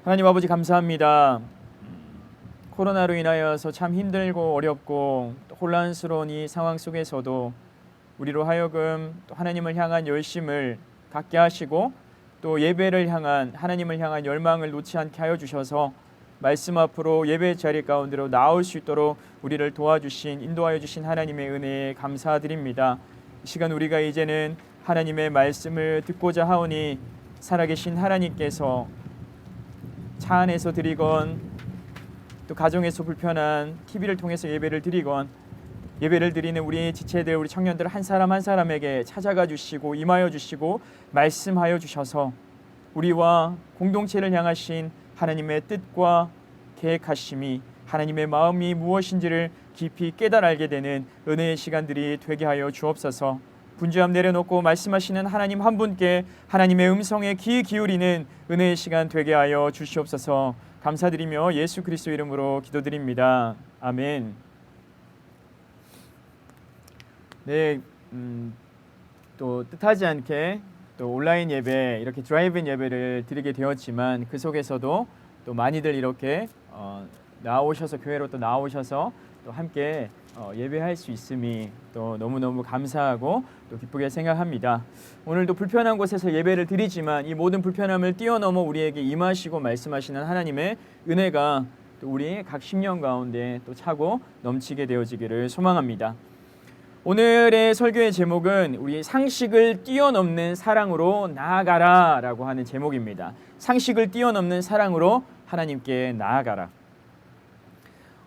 하나님 아버지 감사합니다. 코로나로 인하여서 참 힘들고 어렵고 혼란스러운 이 상황 속에서도 우리로 하여금 또 하나님을 향한 열심을 갖게 하시고 또 예배를 향한 하나님을 향한 열망을 놓지 않게 하여 주셔서 말씀 앞으로 예배 자리 가운데로 나올 수 있도록 우리를 도와주신 인도하여 주신 하나님의 은혜에 감사드립니다. 이 시간 우리가 이제는 하나님의 말씀을 듣고자 하오니 살아계신 하나님께서 차 안에서 드리건 또 가정에서 불편한 TV를 통해서 예배를 드리건 예배를 드리는 우리 지체들 우리 청년들 한 사람 한 사람에게 찾아가 주시고 임하여 주시고 말씀하여 주셔서 우리와 공동체를 향하신 하나님의 뜻과 계획하심이 하나님의 마음이 무엇인지를 깊이 깨달아 알게 되는 은혜의 시간들이 되게 하여 주옵소서. 분주함 내려놓고 말씀하시는 하나님 한 분께 하나님의 음성에 귀 기울이는 은혜의 시간 되게 하여 주시옵소서. 감사드리며 예수 그리스도 이름으로 기도드립니다. 아멘. 네, 또 뜻하지 않게 또 온라인 예배 이렇게 드라이브인 예배를 드리게 되었지만 그 속에서도 또 많이들 이렇게 나오셔서 교회로 또 나오셔서 또 함께 예배할 수 있음이 또 너무너무 감사하고 또 기쁘게 생각합니다. 오늘도 불편한 곳에서 예배를 드리지만 이 모든 불편함을 뛰어넘어 우리에게 임하시고 말씀하시는 하나님의 은혜가 또 우리 각 심령 가운데 또 차고 넘치게 되어지기를 소망합니다. 오늘의 설교의 제목은 우리 상식을 뛰어넘는 사랑으로 나아가라 라고 하는 제목입니다. 상식을 뛰어넘는 사랑으로 하나님께 나아가라.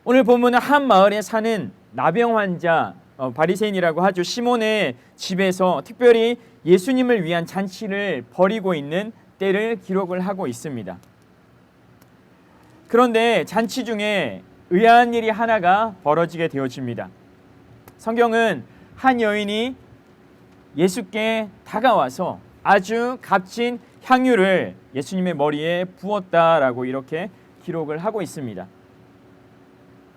오늘 본문은 한 마을에 사는 나병 환자 바리새인이라고 하죠. 시몬의 집에서 특별히 예수님을 위한 잔치를 벌이고 있는 때를 기록을 하고 있습니다. 그런데 잔치 중에 의아한 일이 하나가 벌어지게 되어집니다. 성경은 한 여인이 예수께 다가와서 아주 값진 향유를 예수님의 머리에 부었다라고 이렇게 기록을 하고 있습니다.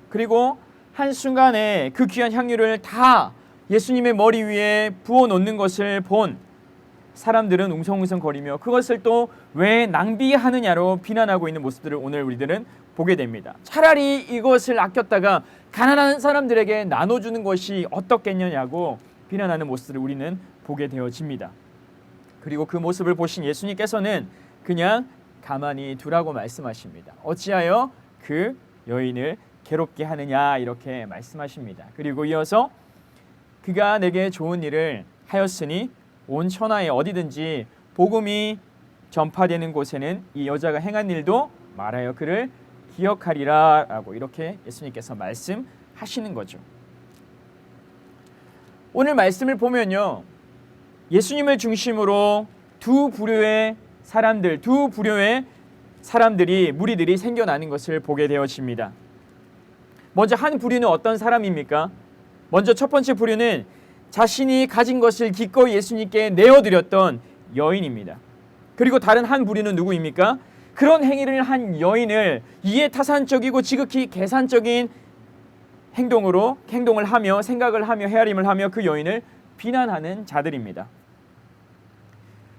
그리고 한순간에 그 귀한 향유를 다 예수님의 머리 위에 부어 놓는 것을 본 사람들은 웅성웅성거리며 그것을 또 왜 낭비하느냐로 비난하고 있는 모습들을 오늘 우리들은 보게 됩니다. 차라리 이것을 아꼈다가 가난한 사람들에게 나눠주는 것이 어떻겠느냐고 비난하는 모습들을 우리는 보게 되어집니다. 그리고 그 모습을 보신 예수님께서는 그냥 가만히 두라고 말씀하십니다. 어찌하여 그 여인을 괴롭게 하느냐 이렇게 말씀하십니다. 그리고 이어서 그가 내게 좋은 일을 하였으니 온 천하에 어디든지 복음이 전파되는 곳에는 이 여자가 행한 일도 말하여 그를 기억하리라 라고 이렇게 예수님께서 말씀하시는 거죠. 오늘 말씀을 보면요, 예수님을 중심으로 두 부류의 사람들이 무리들이 생겨나는 것을 보게 되어집니다. 먼저 한 부류는 어떤 사람입니까? 먼저 첫 번째 부류는 자신이 가진 것을 기꺼이 예수님께 내어드렸던 여인입니다. 그리고 다른 한 부류는 누구입니까? 그런 행위를 한 여인을 이해타산적이고 지극히 계산적인 행동을 하며 생각을 하며 헤아림을 하며 그 여인을 비난하는 자들입니다.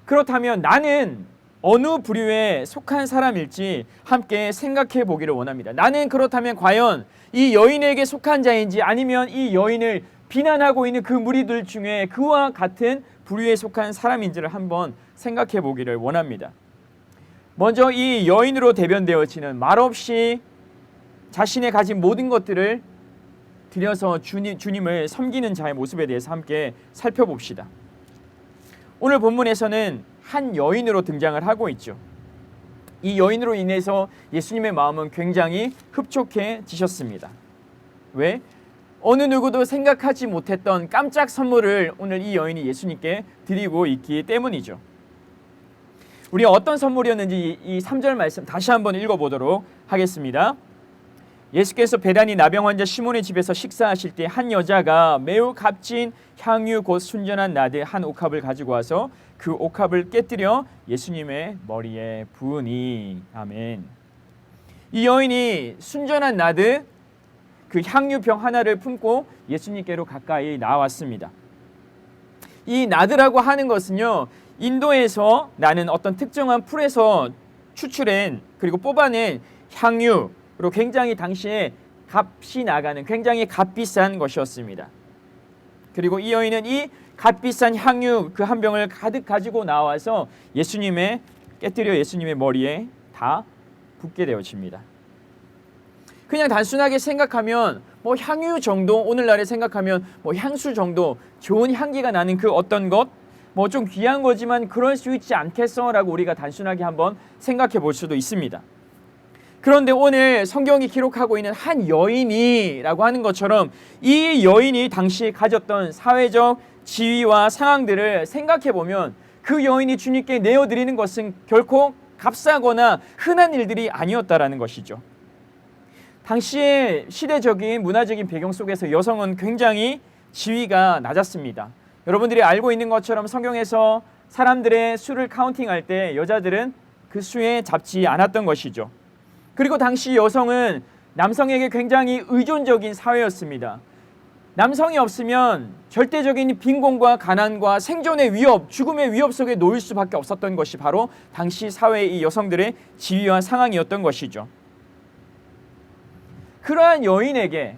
그렇다면 나는 어느 부류에 속한 사람일지 함께 생각해 보기를 원합니다. 나는 그렇다면 과연 이 여인에게 속한 자인지 아니면 이 여인을 비난하고 있는 그 무리들 중에 그와 같은 부류에 속한 사람인지를 한번 생각해 보기를 원합니다. 먼저 이 여인으로 대변되어지는 말없이 자신의 가진 모든 것들을 들여서 주님을 섬기는 자의 모습에 대해서 함께 살펴봅시다. 오늘 본문에서는 한 여인으로 등장을 하고 있죠. 이 여인으로 인해서 예수님의 마음은 굉장히 흡족해지셨습니다. 왜? 어느 누구도 생각하지 못했던 깜짝 선물을 오늘 이 여인이 예수님께 드리고 있기 때문이죠. 우리 어떤 선물이었는지 이 3절 말씀 다시 한번 읽어보도록 하겠습니다. 예수께서 베다니 나병 환자 시몬의 집에서 식사하실 때 한 여자가 매우 값진 향유 곧 순전한 나드 한 옥합을 가지고 와서 그 옥합을 깨뜨려 예수님의 머리에 부으니. 아멘. 이 여인이 순전한 나드 그 향유병 하나를 품고 예수님께로 가까이 나왔습니다. 이 나드라고 하는 것은요, 인도에서 나는 어떤 특정한 풀에서 추출한 그리고 뽑아낸 향유로 굉장히 당시에 값이 나가는 굉장히 값비싼 것이었습니다. 그리고 이 여인은 이 값비싼 향유 그 한 병을 가득 가지고 나와서 깨뜨려 예수님의 머리에 다 붓게 되어집니다. 그냥 단순하게 생각하면 뭐 향유 정도, 오늘날에 생각하면 뭐 향수 정도 좋은 향기가 나는 그 어떤 것, 뭐 좀 귀한 거지만 그럴 수 있지 않겠어라고 우리가 단순하게 한번 생각해 볼 수도 있습니다. 그런데 오늘 성경이 기록하고 있는 한 여인이라고 하는 것처럼 이 여인이 당시 가졌던 사회적 지위와 상황들을 생각해 보면 그 여인이 주님께 내어드리는 것은 결코 값싸거나 흔한 일들이 아니었다라는 것이죠. 당시의 시대적인 문화적인 배경 속에서 여성은 굉장히 지위가 낮았습니다. 여러분들이 알고 있는 것처럼 성경에서 사람들의 수를 카운팅할 때 여자들은 그 수에 잡지 않았던 것이죠. 그리고 당시 여성은 남성에게 굉장히 의존적인 사회였습니다. 남성이 없으면 절대적인 빈곤과 가난과 생존의 위협, 죽음의 위협 속에 놓일 수밖에 없었던 것이 바로 당시 사회의 이 여성들의 지위와 상황이었던 것이죠. 그러한 여인에게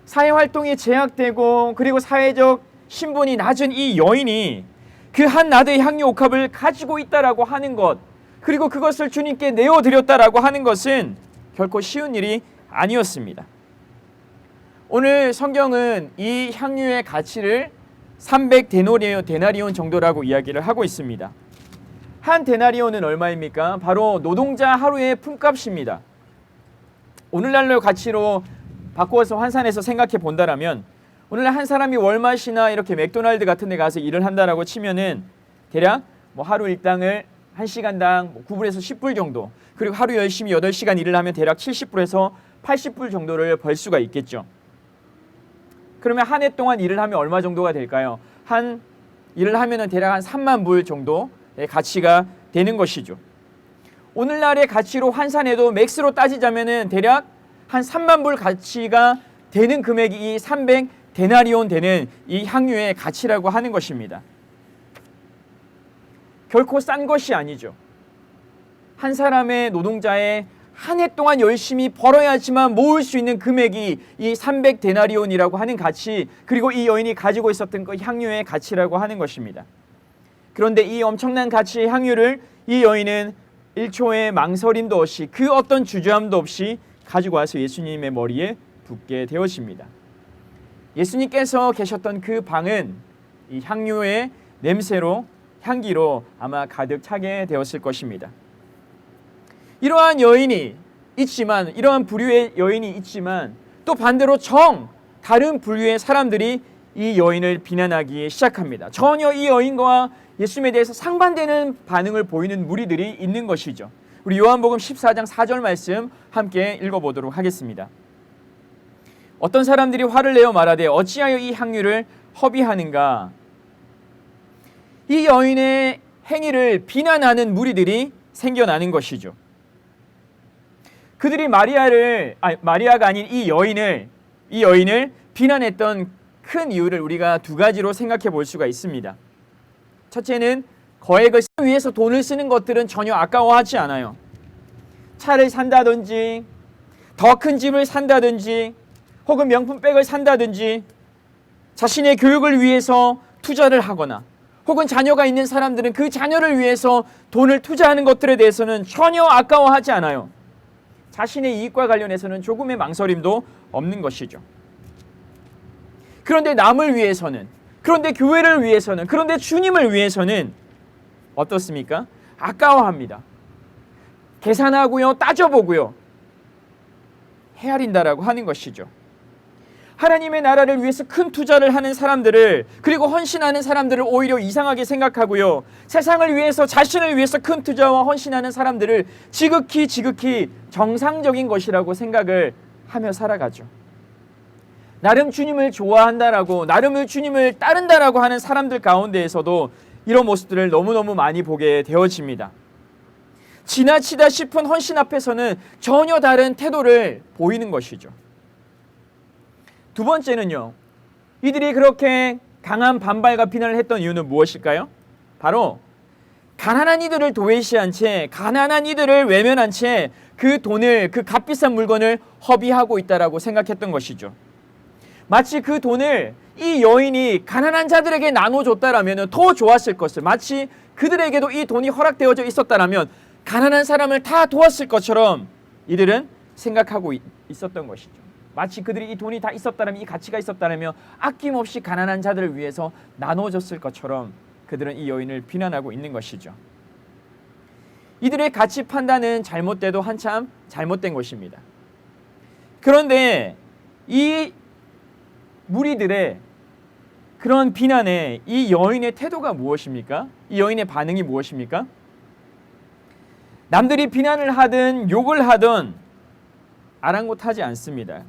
사회활동이 제약되고 그리고 사회적 신분이 낮은 이 여인이 그 한 나드의 향유 옥합을 가지고 있다라고 하는 것, 그리고 그것을 주님께 내어드렸다라고 하는 것은 결코 쉬운 일이 아니었습니다. 오늘 성경은 이 향유의 가치를 300데나리온 정도라고 이야기를 하고 있습니다. 한 데나리온은 얼마입니까? 바로 노동자 하루의 품값입니다. 오늘날로 가치로 바꾸어서 환산해서 생각해 본다라면 오늘날 한 사람이 월마트나 이렇게 맥도날드 같은 데 가서 일을 한다라고 치면은 대략 뭐 하루 일당을 1시간당 9불에서 10불 정도, 그리고 하루 열심히 8시간 일을 하면 대략 70불에서 80불 정도를 벌 수가 있겠죠. 그러면 한 해 동안 일을 하면 얼마 정도가 될까요? 일을 하면은 대략 한 3만 불 정도의 가치가 되는 것이죠. 오늘날의 가치로 환산해도 맥스로 따지자면은 대략 한 3만 불 가치가 되는 금액이 이 300데나리온 되는 이 향유의 가치라고 하는 것입니다. 결코 싼 것이 아니죠. 한 사람의 노동자의 한 해 동안 열심히 벌어야지만 모을 수 있는 금액이 이 300데나리온이라고 하는 가치, 그리고 이 여인이 가지고 있었던 그 향유의 가치라고 하는 것입니다. 그런데 이 엄청난 가치의 향유를 이 여인은 1초의 망설임도 없이, 그 어떤 주저함도 없이 가지고 와서 예수님의 머리에 붓게 되어집니다. 예수님께서 계셨던 그 방은 이 향유의 냄새로, 향기로 아마 가득 차게 되었을 것입니다. 이러한 여인이 있지만, 이러한 부류의 여인이 있지만 또 반대로 다른 부류의 사람들이 이 여인을 비난하기 시작합니다. 전혀 이 여인과 예수님에 대해서 상반되는 반응을 보이는 무리들이 있는 것이죠. 우리 요한복음 14장 4절 말씀 함께 읽어보도록 하겠습니다. 어떤 사람들이 화를 내어 말하되 어찌하여 이 향유를 허비하는가? 이 여인의 행위를 비난하는 무리들이 생겨나는 것이죠. 그들이 마리아가 아닌 이 여인을 비난했던 큰 이유를 우리가 두 가지로 생각해 볼 수가 있습니다. 첫째는 거액을 위해서 돈을 쓰는 것들은 전혀 아까워하지 않아요. 차를 산다든지 더 큰 집을 산다든지 혹은 명품백을 산다든지 자신의 교육을 위해서 투자를 하거나 혹은 자녀가 있는 사람들은 그 자녀를 위해서 돈을 투자하는 것들에 대해서는 전혀 아까워하지 않아요. 자신의 이익과 관련해서는 조금의 망설임도 없는 것이죠. 그런데 남을 위해서는, 그런데 교회를 위해서는, 그런데 주님을 위해서는 어떻습니까? 아까워합니다. 계산하고요, 따져보고요, 헤아린다라고 하는 것이죠. 하나님의 나라를 위해서 큰 투자를 하는 사람들을, 그리고 헌신하는 사람들을 오히려 이상하게 생각하고요, 세상을 위해서, 자신을 위해서 큰 투자와 헌신하는 사람들을 지극히 정상적인 것이라고 생각을 하며 살아가죠. 나름 주님을 좋아한다라고, 나름 주님을 따른다라고 하는 사람들 가운데에서도 이런 모습들을 너무너무 많이 보게 되어집니다. 지나치다 싶은 헌신 앞에서는 전혀 다른 태도를 보이는 것이죠. 두 번째는요, 이들이 그렇게 강한 반발과 비난을 했던 이유는 무엇일까요? 바로 가난한 이들을 도외시한 채, 가난한 이들을 외면한 채 그 돈을, 그 값비싼 물건을 허비하고 있다라고 생각했던 것이죠. 마치 그 돈을 이 여인이 가난한 자들에게 나눠줬다라면 더 좋았을 것을, 마치 그들에게도 이 돈이 허락되어져 있었다라면 가난한 사람을 다 도왔을 것처럼 이들은 생각하고 있었던 것이죠. 마치 그들이 이 돈이 다 있었다면, 이 가치가 있었다면 아낌없이 가난한 자들을 위해서 나눠줬을 것처럼 그들은 이 여인을 비난하고 있는 것이죠. 이들의 가치 판단은 잘못돼도 한참 잘못된 것입니다. 그런데 이 무리들의 그런 비난에 이 여인의 태도가 무엇입니까? 이 여인의 반응이 무엇입니까? 남들이 비난을 하든 욕을 하든 아랑곳하지 않습니다.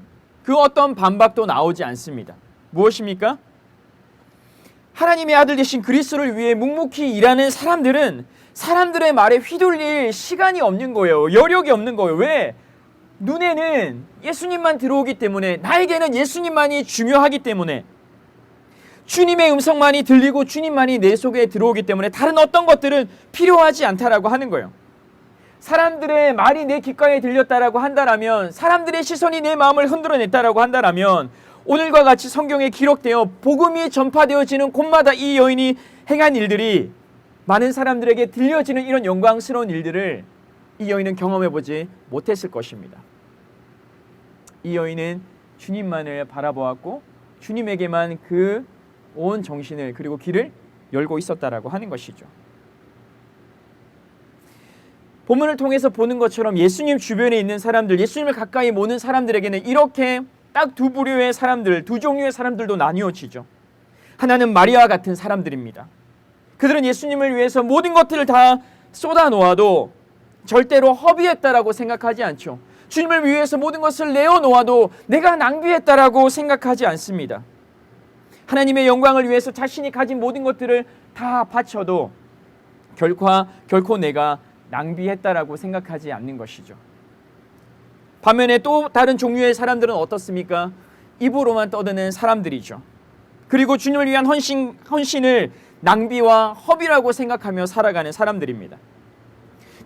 그 어떤 반박도 나오지 않습니다. 무엇입니까? 하나님의 아들 되신 그리스도를 위해 묵묵히 일하는 사람들은 사람들의 말에 휘둘릴 시간이 없는 거예요. 여력이 없는 거예요. 왜? 눈에는 예수님만 들어오기 때문에, 나에게는 예수님만이 중요하기 때문에, 주님의 음성만이 들리고 주님만이 내 속에 들어오기 때문에 다른 어떤 것들은 필요하지 않다라고 하는 거예요. 사람들의 말이 내 귓가에 들렸다라고 한다라면, 사람들의 시선이 내 마음을 흔들어냈다라고 한다라면, 오늘과 같이 성경에 기록되어 복음이 전파되어지는 곳마다 이 여인이 행한 일들이 많은 사람들에게 들려지는 이런 영광스러운 일들을 이 여인은 경험해보지 못했을 것입니다. 이 여인은 주님만을 바라보았고 주님에게만 그 온 정신을 그리고 길을 열고 있었다라고 하는 것이죠. 본문을 통해서 보는 것처럼 예수님 주변에 있는 사람들, 예수님을 가까이 모는 사람들에게는 이렇게 딱 두 부류의 사람들, 두 종류의 사람들도 나뉘어지죠. 하나는 마리아와 같은 사람들입니다. 그들은 예수님을 위해서 모든 것들을 다 쏟아놓아도 절대로 허비했다라고 생각하지 않죠. 주님을 위해서 모든 것을 내어놓아도 내가 낭비했다라고 생각하지 않습니다. 하나님의 영광을 위해서 자신이 가진 모든 것들을 다 바쳐도 결코 내가 낭비했다라고 생각하지 않는 것이죠. 반면에 또 다른 종류의 사람들은 어떻습니까? 입으로만 떠드는 사람들이죠. 그리고 주님을 위한 헌신을 낭비와 허비라고 생각하며 살아가는 사람들입니다.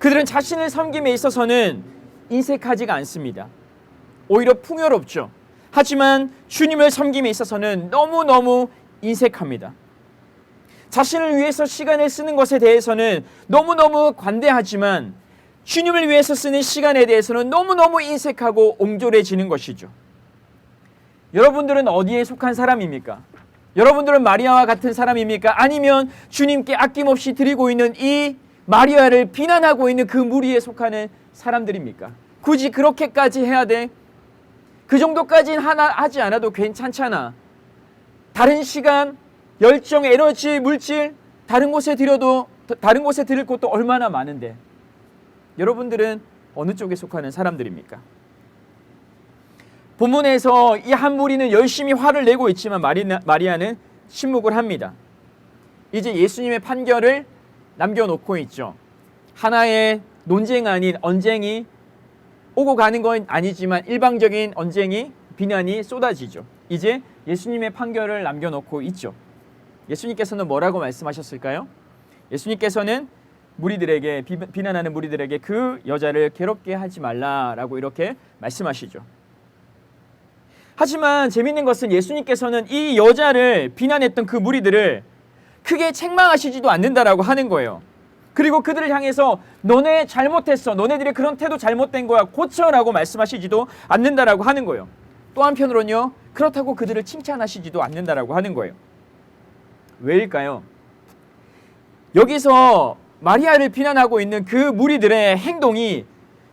그들은 자신을 섬김에 있어서는 인색하지가 않습니다. 오히려 풍요롭죠. 하지만 주님을 섬김에 있어서는 너무너무 인색합니다. 자신을 위해서 시간을 쓰는 것에 대해서는 너무너무 관대하지만 주님을 위해서 쓰는 시간에 대해서는 너무너무 인색하고 옹졸해지는 것이죠. 여러분들은 어디에 속한 사람입니까? 여러분들은 마리아와 같은 사람입니까? 아니면 주님께 아낌없이 드리고 있는 이 마리아를 비난하고 있는 그 무리에 속하는 사람들입니까? 굳이 그렇게까지 해야 돼? 그 정도까지는 하지 않아도 괜찮잖아. 다른 시간, 열정, 에너지, 물질 다른 곳에 드릴 곳도 얼마나 많은데 여러분들은 어느 쪽에 속하는 사람들입니까? 본문에서 이 한 무리는 열심히 화를 내고 있지만 마리아는 침묵을 합니다. 이제 예수님의 판결을 남겨놓고 있죠. 하나의 논쟁 아닌 언쟁이 오고 가는 건 아니지만 일방적인 언쟁이, 비난이 쏟아지죠. 이제 예수님의 판결을 남겨놓고 있죠. 예수님께서는 뭐라고 말씀하셨을까요? 예수님께서는 무리들에게, 비난하는 무리들에게 그 여자를 괴롭게 하지 말라라고 이렇게 말씀하시죠. 하지만 재밌는 것은 예수님께서는 이 여자를 비난했던 그 무리들을 크게 책망하시지도 않는다라고 하는 거예요. 그리고 그들을 향해서 너네 잘못했어, 너네들의 그런 태도 잘못된 거야, 고쳐라고 말씀하시지도 않는다라고 하는 거예요. 또 한편으로는요, 그렇다고 그들을 칭찬하시지도 않는다라고 하는 거예요. 왜일까요? 여기서 마리아를 비난하고 있는 그 무리들의 행동이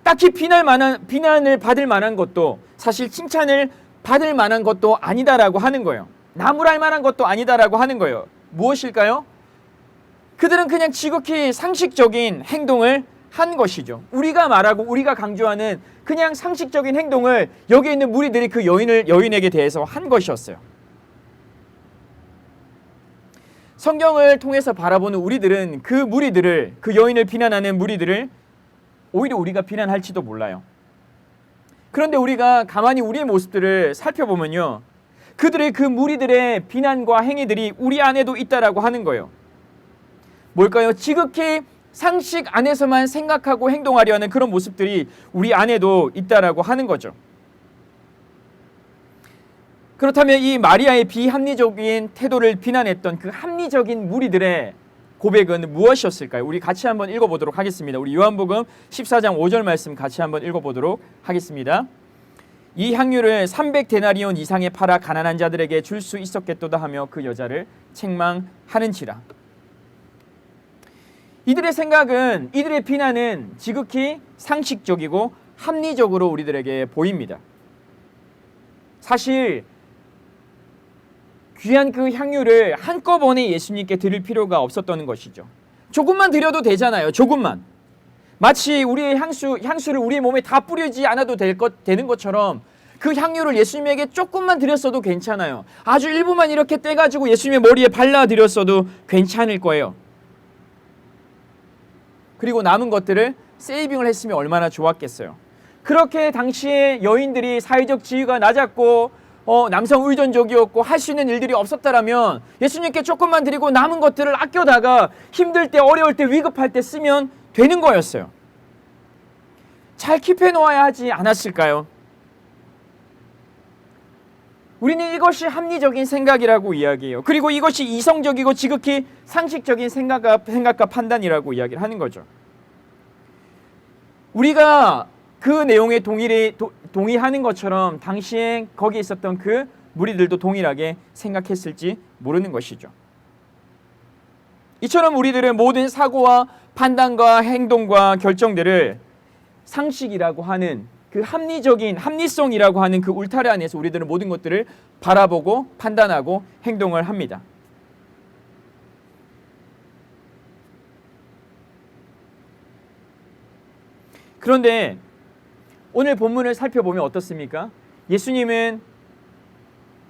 딱히 비난을 받을 만한 것도, 사실 칭찬을 받을 만한 것도 아니다라고 하는 거예요. 나무랄 만한 것도 아니다라고 하는 거예요. 무엇일까요? 그들은 그냥 지극히 상식적인 행동을 한 것이죠. 우리가 말하고 우리가 강조하는 그냥 상식적인 행동을 여기 있는 무리들이 그 여인에게 대해서 한 것이었어요. 성경을 통해서 바라보는 우리들은 그 무리들을, 그 여인을 비난하는 무리들을 오히려 우리가 비난할지도 몰라요. 그런데 우리가 가만히 우리의 모습들을 살펴보면요, 그들의 그 무리들의 비난과 행위들이 우리 안에도 있다라고 하는 거예요. 뭘까요? 지극히 상식 안에서만 생각하고 행동하려 하는 그런 모습들이 우리 안에도 있다라고 하는 거죠. 그렇다면 이 마리아의 비합리적인 태도를 비난했던 그 합리적인 무리들의 고백은 무엇이었을까요? 우리 같이 한번 읽어보도록 하겠습니다. 우리 요한복음 14장 5절 말씀 같이 한번 읽어보도록 하겠습니다. 이 향유를 300데나리온 이상에 팔아 가난한 자들에게 줄 수 있었겠도다 하며 그 여자를 책망하는지라. 이들의 생각은, 이들의 비난은 지극히 상식적이고 합리적으로 우리들에게 보입니다. 사실 귀한 그 향유를 한꺼번에 예수님께 드릴 필요가 없었던 것이죠. 조금만 드려도 되잖아요. 조금만. 마치 우리의 향수를 우리의 몸에 다 뿌리지 않아도 되는 것처럼 그 향유를 예수님에게 조금만 드렸어도 괜찮아요. 아주 일부만 이렇게 떼가지고 예수님의 머리에 발라드렸어도 괜찮을 거예요. 그리고 남은 것들을 세이빙을 했으면 얼마나 좋았겠어요. 그렇게 당시에 여인들이 사회적 지위가 낮았고 남성 의존적이었고 할 수 있는 일들이 없었다라면 예수님께 조금만 드리고 남은 것들을 아껴다가 힘들 때, 어려울 때, 위급할 때 쓰면 되는 거였어요. 잘 킵해 놓아야 하지 않았을까요? 우리는 이것이 합리적인 생각이라고 이야기해요. 그리고 이것이 이성적이고 지극히 상식적인 생각과 판단이라고 이야기를 하는 거죠. 우리가 그 내용에 동의하는 것처럼 당시에 거기에 있었던 그 무리들도 동일하게 생각했을지 모르는 것이죠. 이처럼 우리들은 모든 사고와 판단과 행동과 결정들을 상식이라고 하는 그 합리성이라고 하는 그 울타리 안에서 우리들은 모든 것들을 바라보고 판단하고 행동을 합니다. 그런데 오늘 본문을 살펴보면 어떻습니까? 예수님은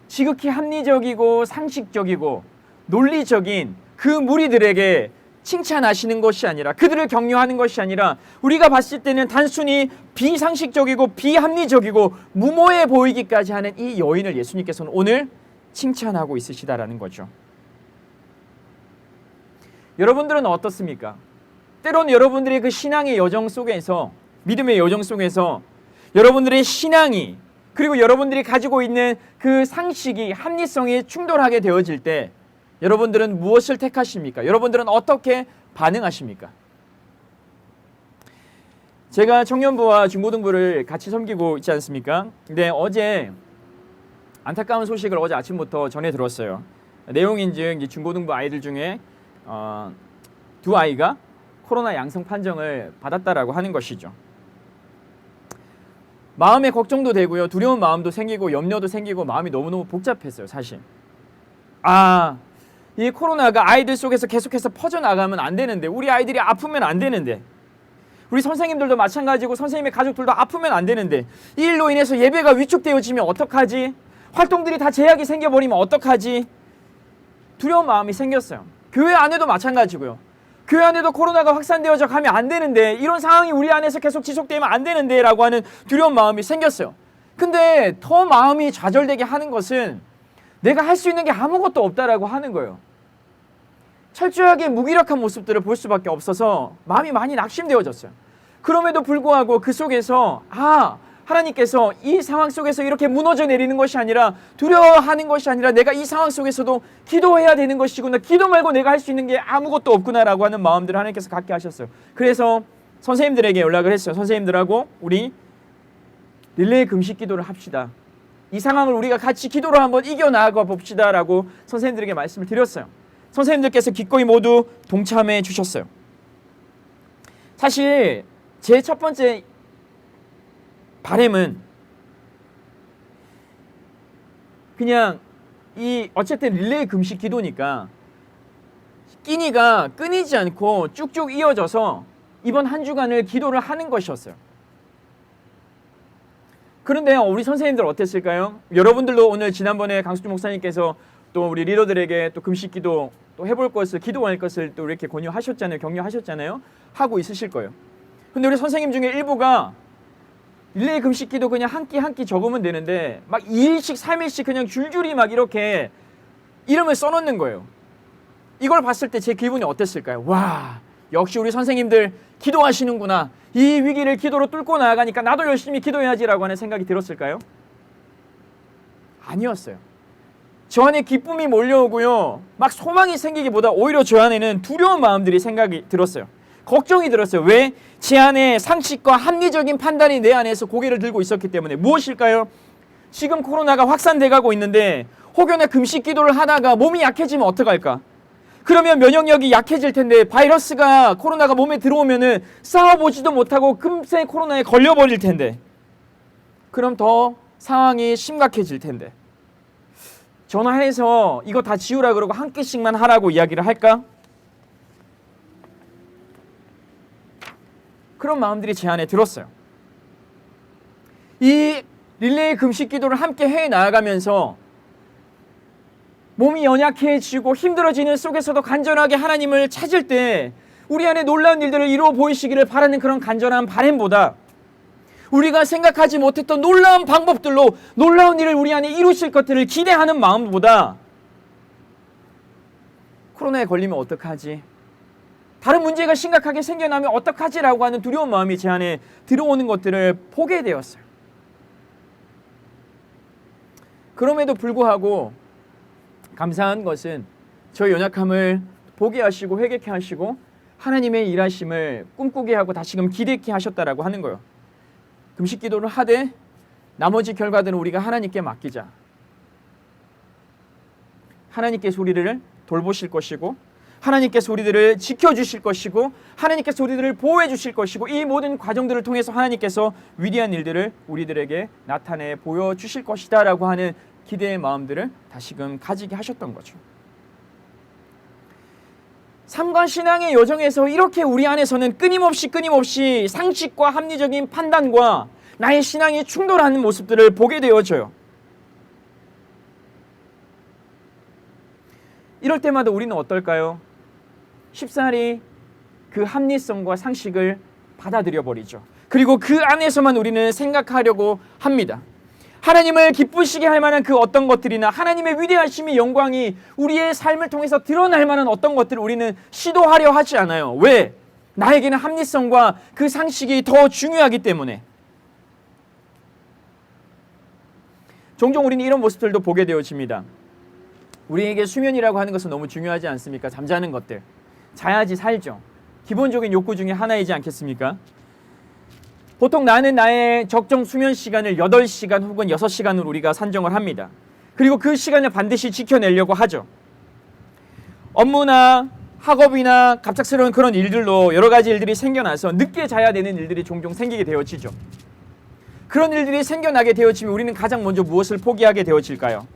지극히 합리적이고 상식적이고 논리적인 그 무리들에게 칭찬하시는 것이 아니라, 그들을 격려하는 것이 아니라 우리가 봤을 때는 단순히 비상식적이고 비합리적이고 무모해 보이기까지 하는 이 여인을 예수님께서는 오늘 칭찬하고 있으시다라는 거죠. 여러분들은 어떻습니까? 때로는 여러분들의 그 신앙의 여정 속에서, 믿음의 여정 속에서 여러분들의 신앙이, 그리고 여러분들이 가지고 있는 그 상식이, 합리성이 충돌하게 되어질 때 여러분들은 무엇을 택하십니까? 여러분들은 어떻게 반응하십니까? 제가 청년부와 중고등부를 같이 섬기고 있지 않습니까? 근데 어제 안타까운 소식을 어제 아침부터 전해 들었어요. 내용인즉 중고등부 아이들 중에 두 아이가 코로나 양성 판정을 받았다라고 하는 것이죠. 마음의 걱정도 되고요, 두려운 마음도 생기고 염려도 생기고 마음이 너무너무 복잡했어요. 사실 이 코로나가 아이들 속에서 계속해서 퍼져나가면 안 되는데, 우리 아이들이 아프면 안 되는데, 우리 선생님들도 마찬가지고 선생님의 가족들도 아프면 안 되는데, 이 일로 인해서 예배가 위축되어지면 어떡하지? 활동들이 다 제약이 생겨버리면 어떡하지? 두려운 마음이 생겼어요. 교회 안에도 마찬가지고요. 교회 안에도 코로나가 확산되어져 가면 안 되는데, 이런 상황이 우리 안에서 계속 지속되면 안 되는데 라고 하는 두려운 마음이 생겼어요. 근데 더 마음이 좌절되게 하는 것은 내가 할 수 있는 게 아무것도 없다라고 하는 거예요. 철저하게 무기력한 모습들을 볼 수밖에 없어서 마음이 많이 낙심되어졌어요. 그럼에도 불구하고 그 속에서 하나님께서 이 상황 속에서 이렇게 무너져 내리는 것이 아니라, 두려워하는 것이 아니라 내가 이 상황 속에서도 기도해야 되는 것이구나, 기도 말고 내가 할 수 있는 게 아무것도 없구나라고 하는 마음들을 하나님께서 갖게 하셨어요. 그래서 선생님들에게 연락을 했어요. 선생님들하고 우리 릴레이 금식 기도를 합시다. 이 상황을 우리가 같이 기도로 한번 이겨나가 봅시다 라고 선생님들에게 말씀을 드렸어요. 선생님들께서 기꺼이 모두 동참해 주셨어요. 사실 제 첫 번째 바람은 그냥 어쨌든 릴레이 금식 기도니까 끼니가 끊이지 않고 쭉쭉 이어져서 이번 한 주간을 기도를 하는 것이었어요. 그런데 우리 선생님들 어땠을까요? 여러분들도 오늘 지난번에 강수주 목사님께서 또 우리 리더들에게 또 금식 기도 또 해볼 것을, 기도할 것을 또 이렇게 권유하셨잖아요. 격려하셨잖아요. 하고 있으실 거예요. 근데 우리 선생님 중에 일부가 릴레이 금식 기도 그냥 한 끼 적으면 되는데 막 2일씩 3일씩 그냥 줄줄이 막 이렇게 이름을 써놓는 거예요. 이걸 봤을 때 제 기분이 어땠을까요? 와, 역시 우리 선생님들 기도하시는구나. 이 위기를 기도로 뚫고 나아가니까 나도 열심히 기도해야지라고 하는 생각이 들었을까요? 아니었어요. 저 안에 기쁨이 몰려오고요. 막 소망이 생기기보다 오히려 저 안에는 두려운 마음들이 생각이 들었어요. 걱정이 들었어요. 왜? 제 안에 상식과 합리적인 판단이 내 안에서 고개를 들고 있었기 때문에. 무엇일까요? 지금 코로나가 확산돼 가고 있는데 혹여나 금식 기도를 하다가 몸이 약해지면 어떡할까? 그러면 면역력이 약해질 텐데 바이러스가 코로나가 몸에 들어오면은 싸워보지도 못하고 금세 코로나에 걸려버릴 텐데 그럼 더 상황이 심각해질 텐데 전화해서 이거 다 지우라 그러고 한 끼씩만 하라고 이야기를 할까? 그런 마음들이 제 안에 들었어요. 이 릴레이 금식 기도를 함께 해 나아가면서 몸이 연약해지고 힘들어지는 속에서도 간절하게 하나님을 찾을 때 우리 안에 놀라운 일들을 이루어 보이시기를 바라는 그런 간절한 바람보다 우리가 생각하지 못했던 놀라운 방법들로 놀라운 일을 우리 안에 이루실 것들을 기대하는 마음보다 코로나에 걸리면 어떡하지? 다른 문제가 심각하게 생겨나면 어떡하지라고 하는 두려운 마음이 제 안에 들어오는 것들을 보게 되었어요. 그럼에도 불구하고 감사한 것은 저의 연약함을 보게 하시고 회개케 하시고 하나님의 일하심을 꿈꾸게 하고 다시금 기대케 하셨다라고 하는 거예요. 금식 기도를 하되 나머지 결과들은 우리가 하나님께 맡기자. 하나님께서 우리를 돌보실 것이고 하나님께서 우리들을 지켜주실 것이고 하나님께서 우리들을 보호해 주실 것이고 이 모든 과정들을 통해서 하나님께서 위대한 일들을 우리들에게 나타내 보여주실 것이다 라고 하는 기대의 마음들을 다시금 가지게 하셨던 거죠. 삶과 신앙의 여정에서 이렇게 우리 안에서는 끊임없이 상식과 합리적인 판단과 나의 신앙이 충돌하는 모습들을 보게 되어져요. 이럴 때마다 우리는 어떨까요? 쉽사리 그 합리성과 상식을 받아들여 버리죠. 그리고 그 안에서만 우리는 생각하려고 합니다. 하나님을 기쁘시게 할 만한 그 어떤 것들이나 하나님의 위대하심이 영광이 우리의 삶을 통해서 드러날 만한 어떤 것들을 우리는 시도하려 하지 않아요. 왜? 나에게는 합리성과 그 상식이 더 중요하기 때문에. 종종 우리는 이런 모습들도 보게 되어집니다. 우리에게 수면이라고 하는 것은 너무 중요하지 않습니까? 잠자는 것들. 자야지 살죠. 기본적인 욕구 중에 하나이지 않겠습니까? 보통 나는 나의 적정 수면 시간을 8시간 혹은 6시간으로 우리가 산정을 합니다. 그리고 그 시간을 반드시 지켜내려고 하죠. 업무나 학업이나 갑작스러운 그런 일들로 여러 가지 일들이 생겨나서 늦게 자야 되는 일들이 종종 생기게 되어지죠. 그런 일들이 생겨나게 되어지면 우리는 가장 먼저 무엇을 포기하게 되어질까요?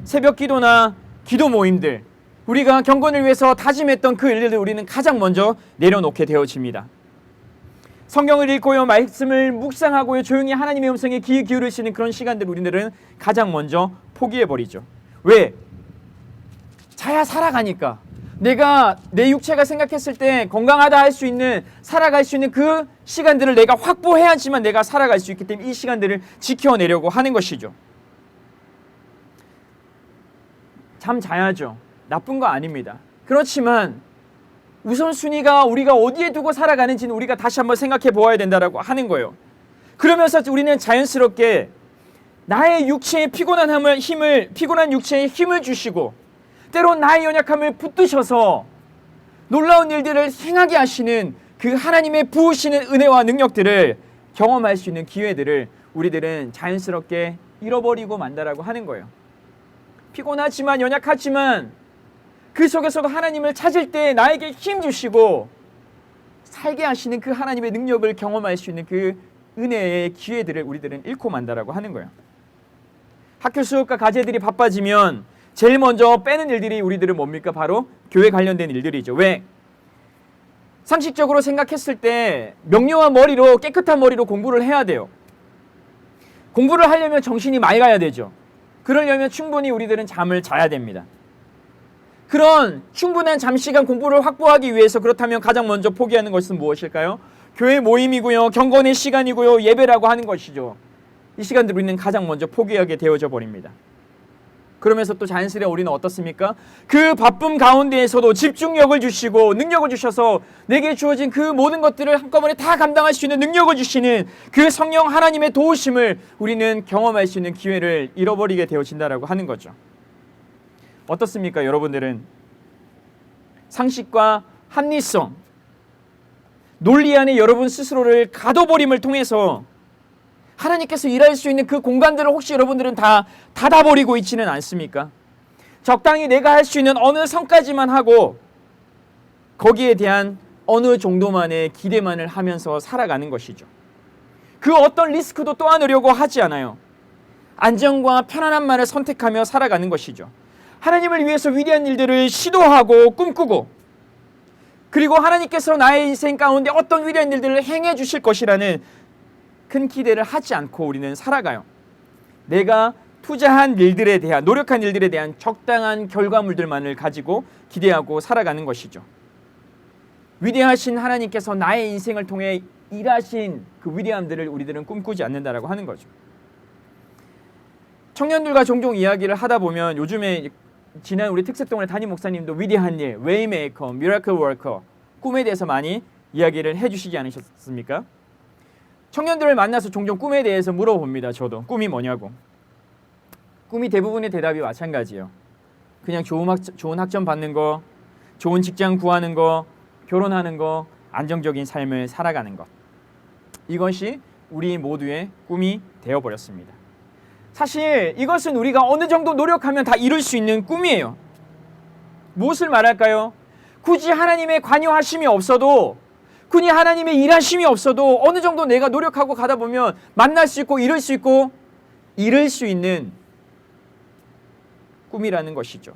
새벽 기도나 기도 모임들, 우리가 경건을 위해서 다짐했던 그 일들을 우리는 가장 먼저 내려놓게 되어집니다. 성경을 읽고요, 말씀을 묵상하고요, 조용히 하나님의 음성에 귀 기울이시는 그런 시간들 우리들은 가장 먼저 포기해버리죠. 왜? 자야 살아가니까. 내가 내 육체가 생각했을 때 건강하다 할 수 있는, 살아갈 수 있는 그 시간들을 내가 확보해야지만 내가 살아갈 수 있기 때문에 이 시간들을 지켜내려고 하는 것이죠. 잠 자야죠. 나쁜 거 아닙니다. 그렇지만 우선순위가 우리가 어디에 두고 살아가는지는 우리가 다시 한번 생각해 보아야 된다라고 하는 거예요. 그러면서 우리는 자연스럽게 나의 육체의 피곤한 육체에 힘을 주시고 때론 나의 연약함을 붙드셔서 놀라운 일들을 행하게 하시는 그 하나님의 부으시는 은혜와 능력들을 경험할 수 있는 기회들을 우리들은 자연스럽게 잃어버리고 만다라고 하는 거예요. 피곤하지만 연약하지만 그 속에서도 하나님을 찾을 때 나에게 힘 주시고 살게 하시는 그 하나님의 능력을 경험할 수 있는 그 은혜의 기회들을 우리들은 잃고 만다라고 하는 거예요. 학교 수업과 과제들이 바빠지면 제일 먼저 빼는 일들이 우리들은 뭡니까? 바로 교회 관련된 일들이죠. 왜? 상식적으로 생각했을 때 명료한 머리로, 깨끗한 머리로 공부를 해야 돼요. 공부를 하려면 정신이 맑아야 되죠. 그러려면 충분히 우리들은 잠을 자야 됩니다. 그런 충분한 잠시간 공부를 확보하기 위해서 그렇다면 가장 먼저 포기하는 것은 무엇일까요? 교회 모임이고요, 경건의 시간이고요, 예배라고 하는 것이죠. 이 시간들 우리는 가장 먼저 포기하게 되어져 버립니다. 그러면서 또 자연스레 우리는 어떻습니까? 그 바쁨 가운데에서도 집중력을 주시고 능력을 주셔서 내게 주어진 그 모든 것들을 한꺼번에 다 감당할 수 있는 능력을 주시는 그 성령 하나님의 도우심을 우리는 경험할 수 있는 기회를 잃어버리게 되어진다라고 하는 거죠. 어떻습니까? 여러분들은 상식과 합리성, 논리 안에 여러분 스스로를 가둬버림을 통해서 하나님께서 일할 수 있는 그 공간들을 혹시 여러분들은 다 닫아버리고 있지는 않습니까? 적당히 내가 할 수 있는 어느 선까지만 하고 거기에 대한 어느 정도만의 기대만을 하면서 살아가는 것이죠. 그 어떤 리스크도 떠안으려고 하지 않아요. 안정과 편안함만을 선택하며 살아가는 것이죠. 하나님을 위해서 위대한 일들을 시도하고 꿈꾸고 그리고 하나님께서 나의 인생 가운데 어떤 위대한 일들을 행해 주실 것이라는 큰 기대를 하지 않고 우리는 살아가요. 내가 투자한 일들에 대한, 노력한 일들에 대한 적당한 결과물들만을 가지고 기대하고 살아가는 것이죠. 위대하신 하나님께서 나의 인생을 통해 일하신 그 위대함들을 우리들은 꿈꾸지 않는다라고 하는 거죠. 청년들과 종종 이야기를 하다 보면 요즘에 지난 우리 특색동네 담임 목사님도 위대한 일, 웨이메이커, 미라클 워커, 꿈에 대해서 많이 이야기를 해주시지 않으셨습니까? 청년들을 만나서 종종 꿈에 대해서 물어봅니다. 저도 꿈이 뭐냐고. 꿈이 대부분의 대답이 마찬가지예요. 그냥 좋은 학점 받는 거, 좋은 직장 구하는 거, 결혼하는 거, 안정적인 삶을 살아가는 것. 이것이 우리 모두의 꿈이 되어버렸습니다. 사실 이것은 우리가 어느 정도 노력하면 다 이룰 수 있는 꿈이에요. 무엇을 말할까요? 굳이 하나님의 관여하심이 없어도, 굳이 하나님의 일하심이 없어도 어느 정도 내가 노력하고 가다 보면 만날 수 있고 이룰 수 있고 이룰 수 있는 꿈이라는 것이죠.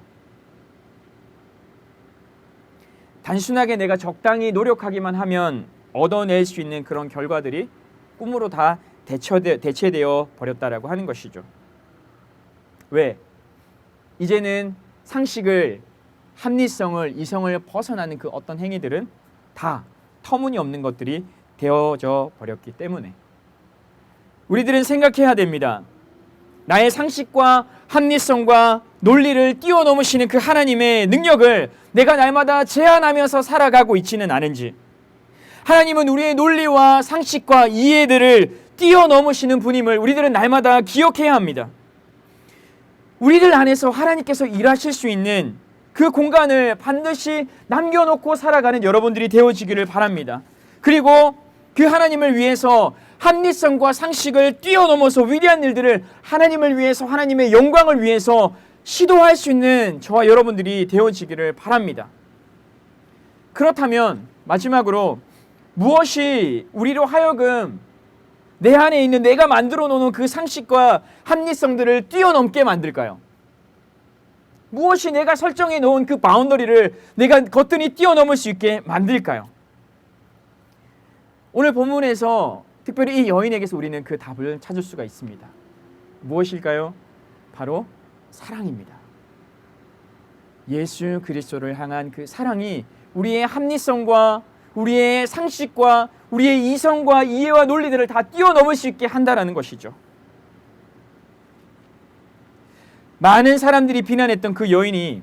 단순하게 내가 적당히 노력하기만 하면 얻어낼 수 있는 그런 결과들이 꿈으로 다 대체되어 버렸다라고 하는 것이죠. 왜? 이제는 상식을, 합리성을, 이성을 벗어나는 그 어떤 행위들은 다 터무니없는 것들이 되어져 버렸기 때문에 우리들은 생각해야 됩니다. 나의 상식과 합리성과 논리를 뛰어넘으시는 그 하나님의 능력을 내가 날마다 제한하면서 살아가고 있지는 않은지, 하나님은 우리의 논리와 상식과 이해들을 뛰어넘으시는 분임을 우리들은 날마다 기억해야 합니다. 우리들 안에서 하나님께서 일하실 수 있는 그 공간을 반드시 남겨놓고 살아가는 여러분들이 되어지기를 바랍니다. 그리고 그 하나님을 위해서 합리성과 상식을 뛰어넘어서 위대한 일들을 하나님을 위해서, 하나님의 영광을 위해서 시도할 수 있는 저와 여러분들이 되어지기를 바랍니다. 그렇다면 마지막으로 무엇이 우리로 하여금 내 안에 있는 내가 만들어 놓은 그 상식과 합리성들을 뛰어넘게 만들까요? 무엇이 내가 설정해 놓은 그 바운더리를 내가 거뜬히 뛰어넘을 수 있게 만들까요? 오늘 본문에서 특별히 이 여인에게서 우리는 그 답을 찾을 수가 있습니다. 무엇일까요? 바로 사랑입니다. 예수 그리스도를 향한 그 사랑이 우리의 합리성과 우리의 상식과 우리의 이성과 이해와 논리들을 다 뛰어넘을 수 있게 한다는 것이죠. 많은 사람들이 비난했던 그 여인이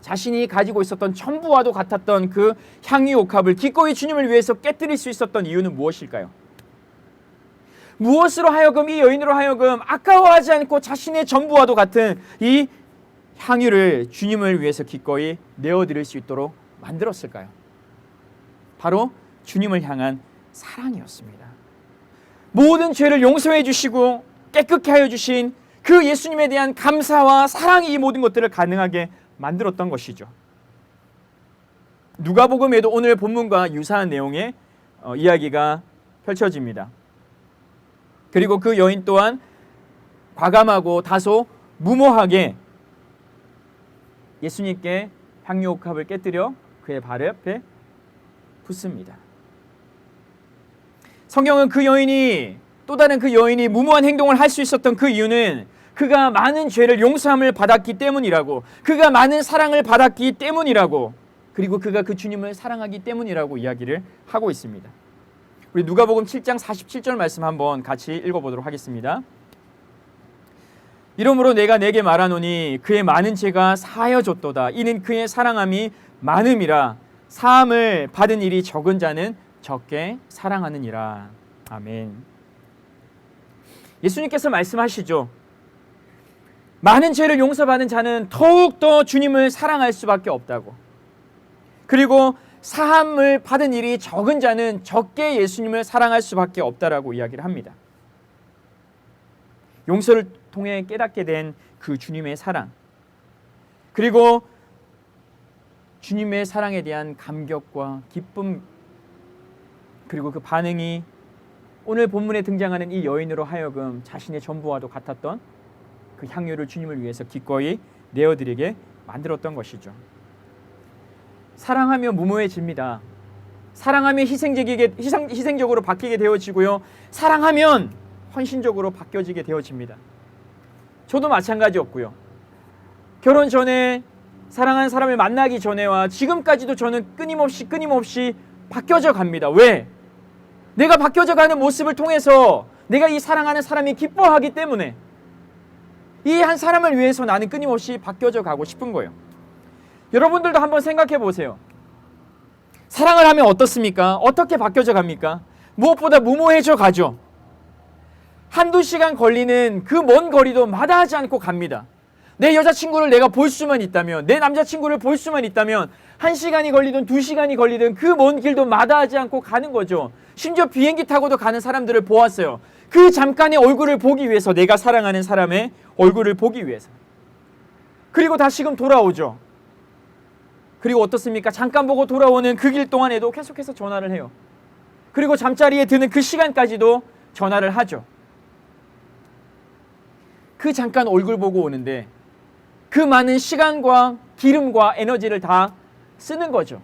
자신이 가지고 있었던 전부와도 같았던 그 향유옥합을 기꺼이 주님을 위해서 깨뜨릴 수 있었던 이유는 무엇일까요? 무엇으로 하여금 이 여인으로 하여금 아까워하지 않고 자신의 전부와도 같은 이 향유를 주님을 위해서 기꺼이 내어드릴 수 있도록 만들었을까요? 바로 주님을 향한 사랑이었습니다. 모든 죄를 용서해 주시고 깨끗게 하여 주신 그 예수님에 대한 감사와 사랑이 이 모든 것들을 가능하게 만들었던 것이죠. 누가복음에도 오늘 본문과 유사한 내용의 이야기가 펼쳐집니다. 그리고 그 여인 또한 과감하고 다소 무모하게 예수님께 향유옥합을 깨뜨려 그의 발 옆에 붓습니다. 성경은 그 여인이, 또 다른 그 여인이 무모한 행동을 할 수 있었던 그 이유는 그가 많은 죄를 용서함을 받았기 때문이라고, 그가 많은 사랑을 받았기 때문이라고, 그리고 그가 그 주님을 사랑하기 때문이라고 이야기를 하고 있습니다. 우리 누가복음 7장 47절 말씀 한번 같이 읽어보도록 하겠습니다. 이러므로 내가 내게 말하노니 그의 많은 죄가 사하여 줬도다. 이는 그의 사랑함이 많음이라. 사함을 받은 일이 적은 자는 적게 사랑하느니라. 아멘. 예수님께서 말씀하시죠. 많은 죄를 용서받은 자는 더욱더 주님을 사랑할 수밖에 없다고. 그리고 사함을 받은 일이 적은 자는 적게 예수님을 사랑할 수밖에 없다라고 이야기를 합니다. 용서를 통해 깨닫게 된 그 주님의 사랑, 그리고 주님의 사랑에 대한 감격과 기쁨, 그리고 그 반응이 오늘 본문에 등장하는 이 여인으로 하여금 자신의 전부와도 같았던 그 향유를 주님을 위해서 기꺼이 내어드리게 만들었던 것이죠. 사랑하면 무모해집니다. 사랑하면 희생적으로 바뀌게 되어지고요. 사랑하면 헌신적으로 바뀌어지게 되어집니다. 저도 마찬가지였고요. 결혼 전에 사랑하는 사람을 만나기 전에와 지금까지도 저는 끊임없이 바뀌어져 갑니다. 왜? 내가 바뀌어져 가는 모습을 통해서 내가 이 사랑하는 사람이 기뻐하기 때문에 이 한 사람을 위해서 나는 끊임없이 바뀌어져 가고 싶은 거예요. 여러분들도 한번 생각해 보세요. 사랑을 하면 어떻습니까? 어떻게 바뀌어져 갑니까? 무엇보다 무모해져 가죠. 한두 시간 걸리는 그 먼 거리도 마다하지 않고 갑니다. 내 여자친구를 내가 볼 수만 있다면, 내 남자친구를 볼 수만 있다면 1시간이 걸리든 2시간이 걸리든 그 먼 길도 마다하지 않고 가는 거죠. 심지어 비행기 타고도 가는 사람들을 보았어요. 그 잠깐의 얼굴을 보기 위해서, 내가 사랑하는 사람의 얼굴을 보기 위해서. 그리고 다시금 돌아오죠. 그리고 어떻습니까? 잠깐 보고 돌아오는 그 길 동안에도 계속해서 전화를 해요. 그리고 잠자리에 드는 그 시간까지도 전화를 하죠. 그 잠깐 얼굴 보고 오는데 그 많은 시간과 기름과 에너지를 다 쓰는 거죠.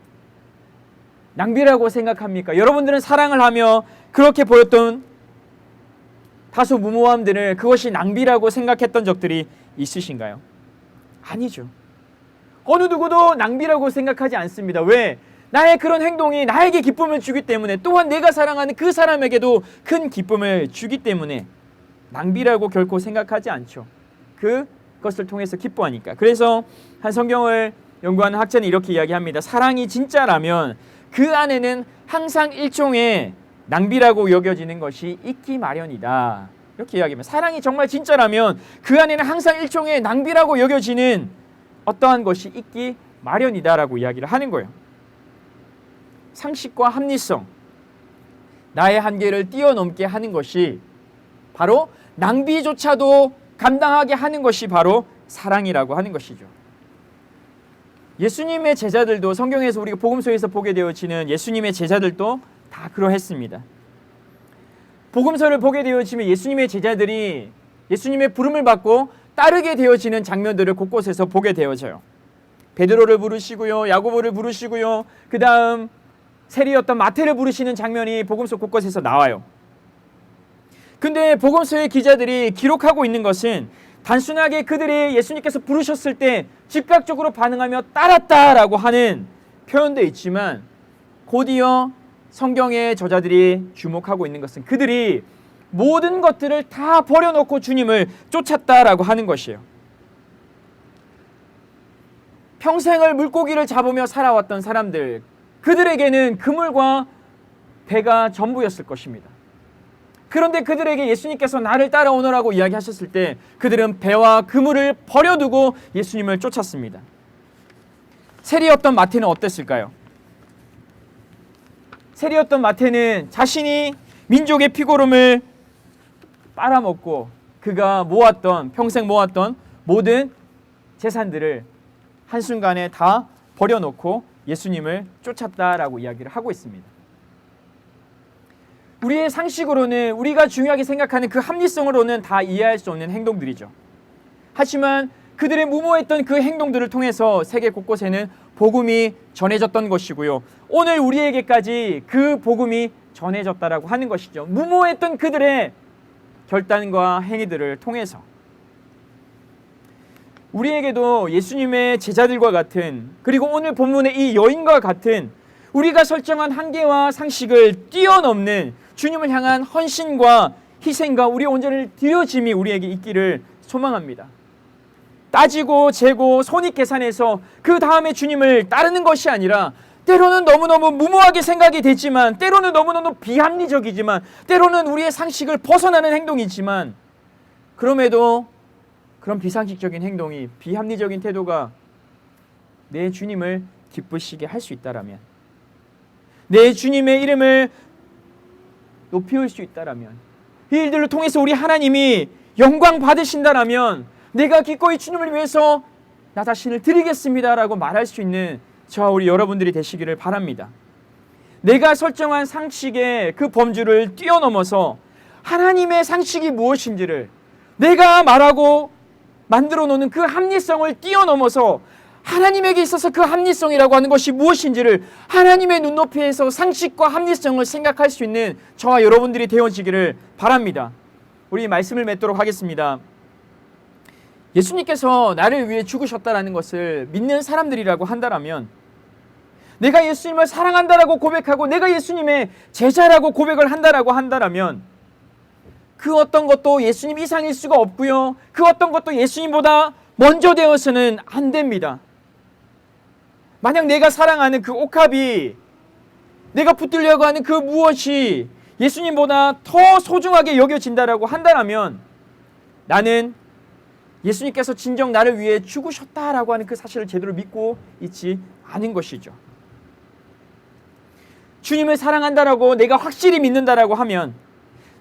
낭비라고 생각합니까? 여러분들은 사랑을 하며 그렇게 보였던 다소 무모함들을 그것이 낭비라고 생각했던 적들이 있으신가요? 아니죠. 어느 누구도 낭비라고 생각하지 않습니다. 왜? 나의 그런 행동이 나에게 기쁨을 주기 때문에, 또한 내가 사랑하는 그 사람에게도 큰 기쁨을 주기 때문에 낭비라고 결코 생각하지 않죠. 그것을 통해서 기뻐하니까. 그래서 한 성경을 연구하는 학자는 이렇게 이야기합니다. 사랑이 진짜라면 그 안에는 항상 일종의 낭비라고 여겨지는 것이 있기 마련이다. 이렇게 이야기합니다. 사랑이 정말 진짜라면 그 안에는 항상 일종의 낭비라고 여겨지는 어떠한 것이 있기 마련이다라고 이야기를 하는 거예요. 상식과 합리성, 나의 한계를 뛰어넘게 하는 것이 바로, 낭비조차도 감당하게 하는 것이 바로 사랑이라고 하는 것이죠. 예수님의 제자들도, 성경에서 우리가 복음서에서 보게 되어지는 예수님의 제자들도 다 그러했습니다. 복음서를 보게 되어지면 예수님의 제자들이 예수님의 부름을 받고 따르게 되어지는 장면들을 곳곳에서 보게 되어져요. 베드로를 부르시고요, 야고보를 부르시고요, 그 다음 세리였던 마태를 부르시는 장면이 복음서 곳곳에서 나와요. 근데 복음서의 기자들이 기록하고 있는 것은 단순하게 그들이 예수님께서 부르셨을 때 즉각적으로 반응하며 따랐다라고 하는 표현도 있지만, 곧이어 성경의 저자들이 주목하고 있는 것은 그들이 모든 것들을 다 버려놓고 주님을 쫓았다라고 하는 것이에요. 평생을 물고기를 잡으며 살아왔던 사람들, 그들에게는 그물과 배가 전부였을 것입니다. 그런데 그들에게 예수님께서 나를 따라오너라고 이야기하셨을 때 그들은 배와 그물을 버려두고 예수님을 쫓았습니다. 세리였던 마태는 어땠을까요? 세리였던 마태는 자신이 민족의 피고름을 빨아먹고 그가 평생 모았던 모든 재산들을 한순간에 다 버려놓고 예수님을 쫓았다라고 이야기를 하고 있습니다. 우리의 상식으로는, 우리가 중요하게 생각하는 그 합리성으로는 다 이해할 수 없는 행동들이죠. 하지만 그들의 무모했던 그 행동들을 통해서 세계 곳곳에는 복음이 전해졌던 것이고요. 오늘 우리에게까지 그 복음이 전해졌다라고 하는 것이죠. 무모했던 그들의 결단과 행위들을 통해서 우리에게도 예수님의 제자들과 같은, 그리고 오늘 본문의 이 여인과 같은 우리가 설정한 한계와 상식을 뛰어넘는 주님을 향한 헌신과 희생과 우리의 온전을 드려짐이 우리에게 있기를 소망합니다. 따지고 재고 손익 계산해서 그 다음에 주님을 따르는 것이 아니라 때로는 너무너무 무모하게 생각이 되지만, 때로는 너무너무 비합리적이지만, 때로는 우리의 상식을 벗어나는 행동이지만, 그럼에도 그런 비상식적인 행동이, 비합리적인 태도가 내 주님을 기쁘시게 할 수 있다라면, 내 주님의 이름을 높이올 수 있다라면, 이 일들을 통해서 우리 하나님이 영광 받으신다라면 내가 기꺼이 주님을 위해서 나 자신을 드리겠습니다라고 말할 수 있는 저와 우리 여러분들이 되시기를 바랍니다. 내가 설정한 상식의 그 범주를 뛰어넘어서 하나님의 상식이 무엇인지를, 내가 말하고 만들어 놓는 그 합리성을 뛰어넘어서 하나님에게 있어서 그 합리성이라고 하는 것이 무엇인지를 하나님의 눈높이에서 상식과 합리성을 생각할 수 있는 저와 여러분들이 되어지기를 바랍니다. 우리 말씀을 맺도록 하겠습니다. 예수님께서 나를 위해 죽으셨다라는 것을 믿는 사람들이라고 한다면, 내가 예수님을 사랑한다라고 고백하고 내가 예수님의 제자라고 고백을 한다면 그 어떤 것도 예수님 이상일 수가 없고요, 그 어떤 것도 예수님보다 먼저 되어서는 안 됩니다. 만약 내가 사랑하는 그 옥합이, 내가 붙들려고 하는 그 무엇이 예수님보다 더 소중하게 여겨진다라고 한다면 나는 예수님께서 진정 나를 위해 죽으셨다라고 하는 그 사실을 제대로 믿고 있지 않은 것이죠. 주님을 사랑한다라고 내가 확실히 믿는다라고 하면,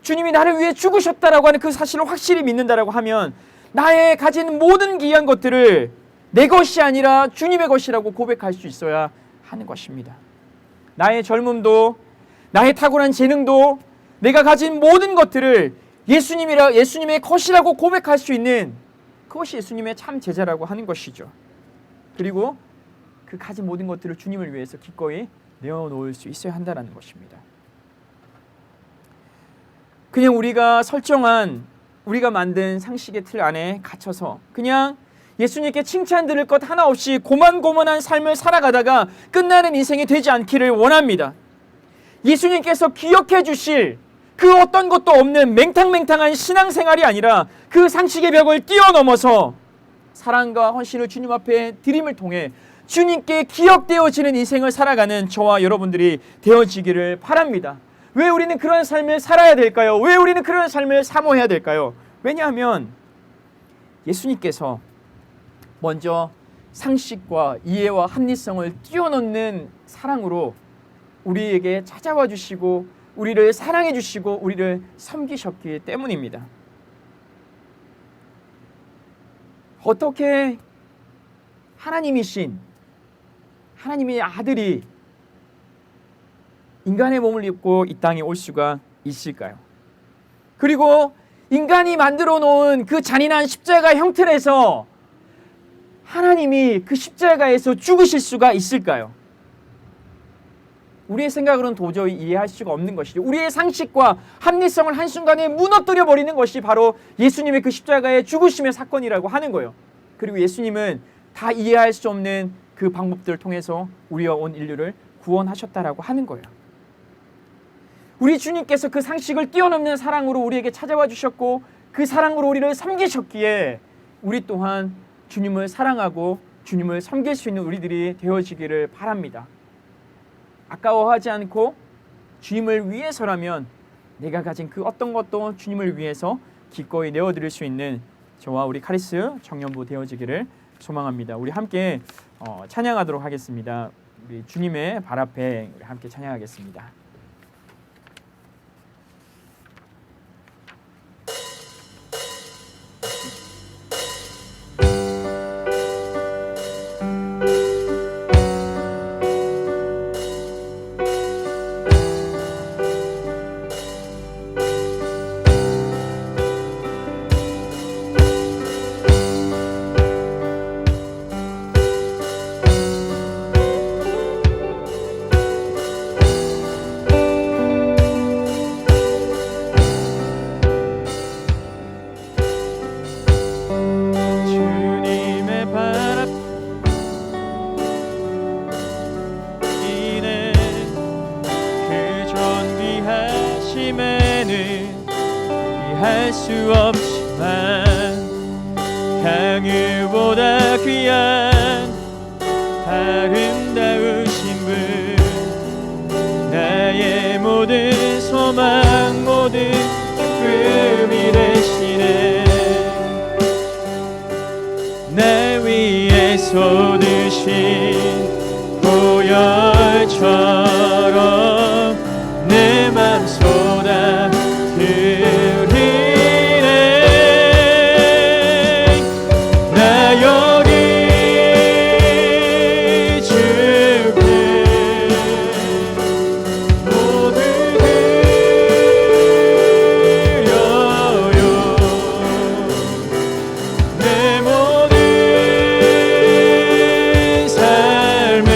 주님이 나를 위해 죽으셨다라고 하는 그 사실을 확실히 믿는다라고 하면 나의 가진 모든 귀한 것들을 내 것이 아니라 주님의 것이라고 고백할 수 있어야 하는 것입니다. 나의 젊음도, 나의 탁월한 재능도, 내가 가진 모든 것들을 예수님의 것이라고 고백할 수 있는 그것이 예수님의 참 제자라고 하는 것이죠. 그리고 그 가진 모든 것들을 주님을 위해서 기꺼이 내어놓을 수 있어야 한다는 것입니다. 그냥 우리가 설정한, 우리가 만든 상식의 틀 안에 갇혀서 그냥 예수님께 칭찬 들을 것 하나 없이 고만고만한 삶을 살아가다가 끝나는 인생이 되지 않기를 원합니다. 예수님께서 기억해 주실 그 어떤 것도 없는 맹탕맹탕한 신앙생활이 아니라 그 상식의 벽을 뛰어넘어서 사랑과 헌신을 주님 앞에 드림을 통해 주님께 기억되어지는 인생을 살아가는 저와 여러분들이 되어지기를 바랍니다. 왜 우리는 그런 삶을 살아야 될까요? 왜 우리는 그런 삶을 사모해야 될까요? 왜냐하면 예수님께서 먼저 상식과 이해와 합리성을 뛰어넘는 사랑으로 우리에게 찾아와 주시고 우리를 사랑해 주시고 우리를 섬기셨기 때문입니다. 어떻게 하나님이신 하나님의 아들이 인간의 몸을 입고 이 땅에 올 수가 있을까요? 그리고 인간이 만들어 놓은 그 잔인한 십자가 형틀에서 하나님이 그 십자가에서 죽으실 수가 있을까요? 우리의 생각으로는 도저히 이해할 수가 없는 것이죠. 우리의 상식과 합리성을 한순간에 무너뜨려 버리는 것이 바로 예수님의 그 십자가의 죽으심의 사건이라고 하는 거예요. 그리고 예수님은 다 이해할 수 없는 그 방법들을 통해서 우리와 온 인류를 구원하셨다라고 하는 거예요. 우리 주님께서 그 상식을 뛰어넘는 사랑으로 우리에게 찾아와 주셨고 그 사랑으로 우리를 섬기셨기에 우리 또한 주님을 사랑하고 주님을 섬길 수 있는 우리들이 되어지기를 바랍니다. 아까워하지 않고 주님을 위해서라면 내가 가진 그 어떤 것도 주님을 위해서 기꺼이 내어드릴 수 있는 저와 우리 카리스 청년부 되어지기를 소망합니다. 우리 함께 찬양하도록 하겠습니다. 우리 주님의 발 앞에 우리 함께 찬양하겠습니다. 할 수 없지만 향유보다 귀한 아름다우신 분, 나의 모든 소망 모든 꿈이 되시네. 날 위해 쏟으신 보혈처럼 내 맘 쏟아 드리네. 나 여기 주께 모두 드려요. 내 모든 삶에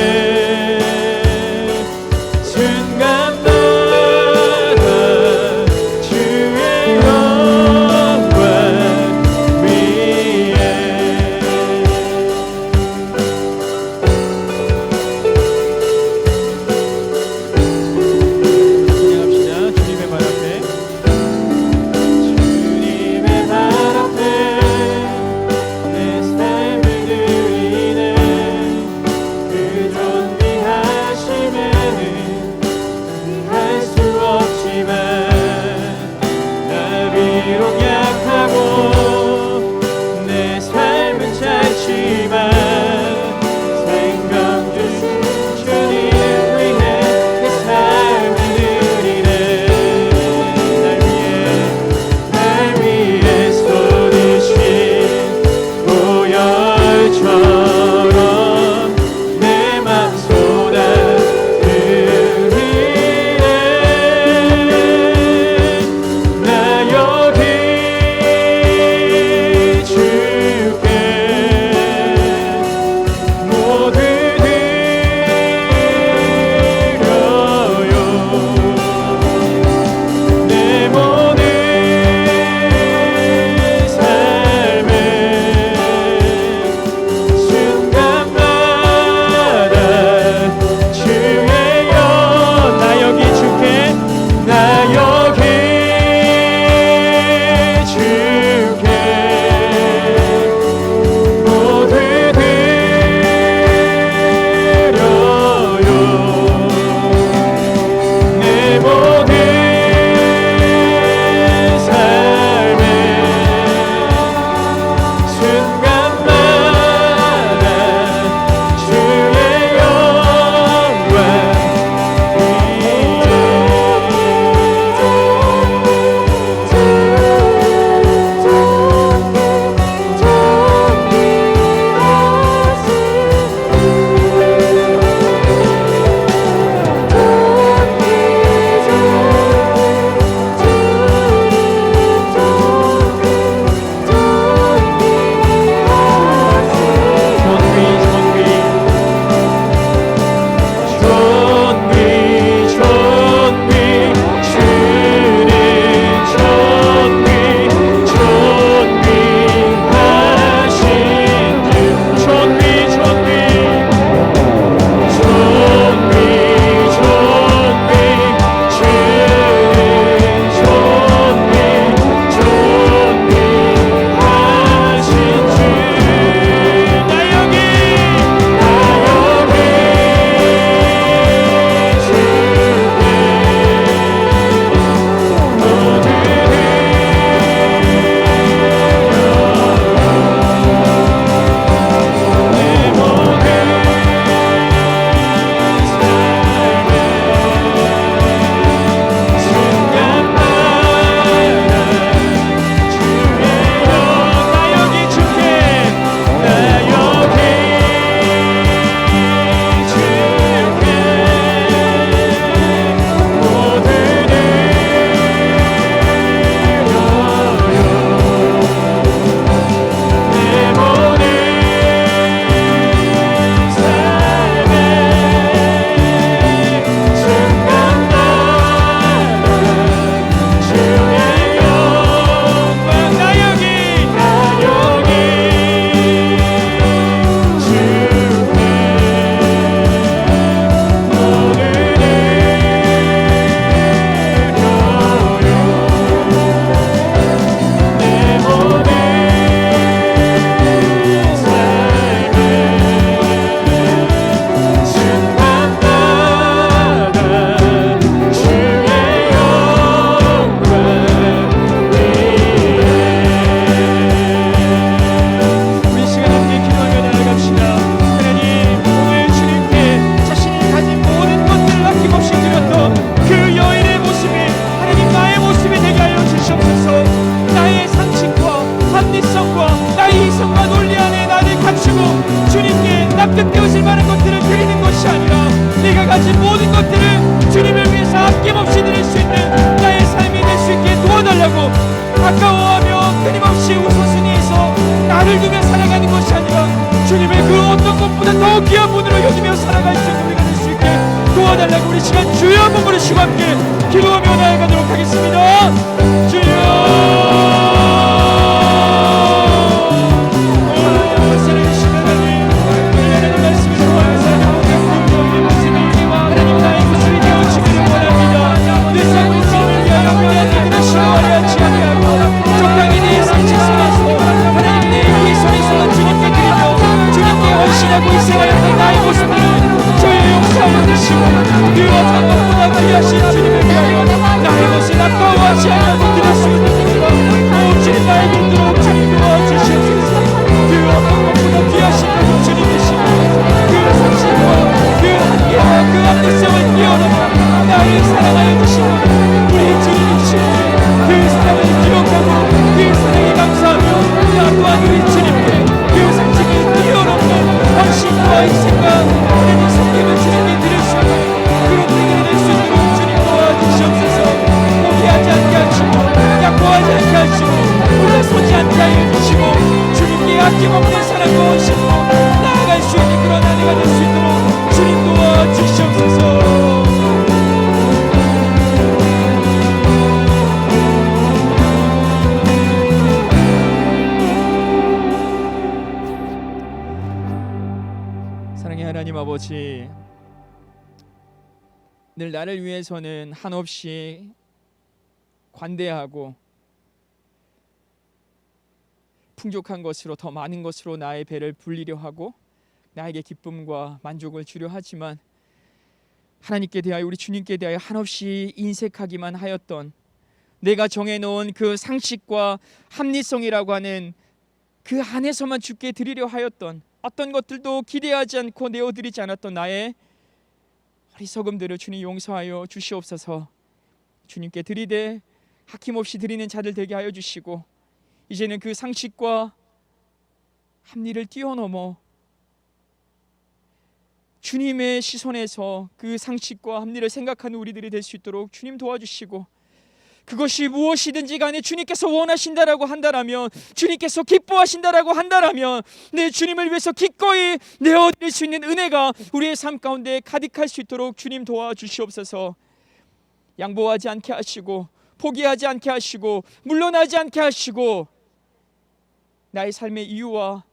아버지, 늘 나를 위해서는 한없이 관대하고 풍족한 것으로, 더 많은 것으로 나의 배를 불리려 하고 나에게 기쁨과 만족을 주려 하지만, 하나님께 대하여, 우리 주님께 대하여 한없이 인색하기만 하였던, 내가 정해놓은 그 상식과 합리성이라고 하는 그 안에서만 주께 드리려 하였던, 어떤 것들도 기대하지 않고 내어드리지 않았던 나의 어리석음들을 주님 용서하여 주시옵소서. 주님께 드리되 아낌없이 드리는 자들 되게 하여 주시고, 이제는 그 상식과 합리를 뛰어넘어 주님의 시선에서 그 상식과 합리를 생각하는 우리들이 될 수 있도록 주님 도와주시고, 그것이 무엇이든지 간에 주님께서 원하신다라고 한다라면, 주님께서 기뻐하신다라고 한다라면, 내 주님을 위해서 기꺼이 내어드릴 수 있는 은혜가 우리의 삶 가운데 가득할 수 있도록 주님 도와주시옵소서. 양보하지 않게 하시고, 포기하지 않게 하시고, 물러나지 않게 하시고, 나의 삶의 이유와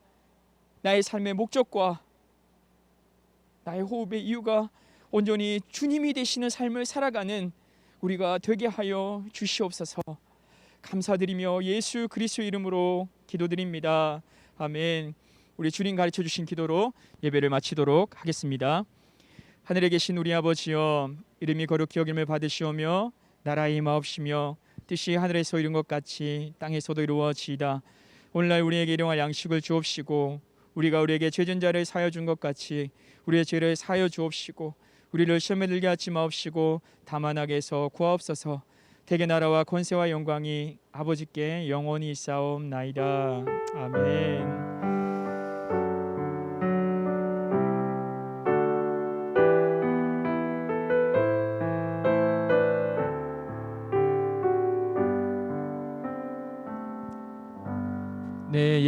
나의 삶의 목적과 나의 호흡의 이유가 온전히 주님이 되시는 삶을 살아가는 우리가 되게 하여 주시옵소서. 감사드리며 예수 그리스도 이름으로 기도드립니다. 아멘. 우리 주님 가르쳐 주신 기도로 예배를 마치도록 하겠습니다. 하늘에 계신 우리 아버지여, 이름이 거룩히 여김을 받으시오며 나라의 임하옵시며 뜻이 하늘에서 이룬 것 같이 땅에서도 이루어지이다. 오늘날 우리에게 일용할 양식을 주옵시고, 우리가 우리에게 죄진 자를 사하여 준 것 같이 우리의 죄를 사하여 주옵시고, 우리를 시험에 들게 하지 마옵시고 다만 악에서 구하옵소서. 대개 나라와 권세와 영광이 아버지께 영원히 있사옵나이다. 아멘. 네,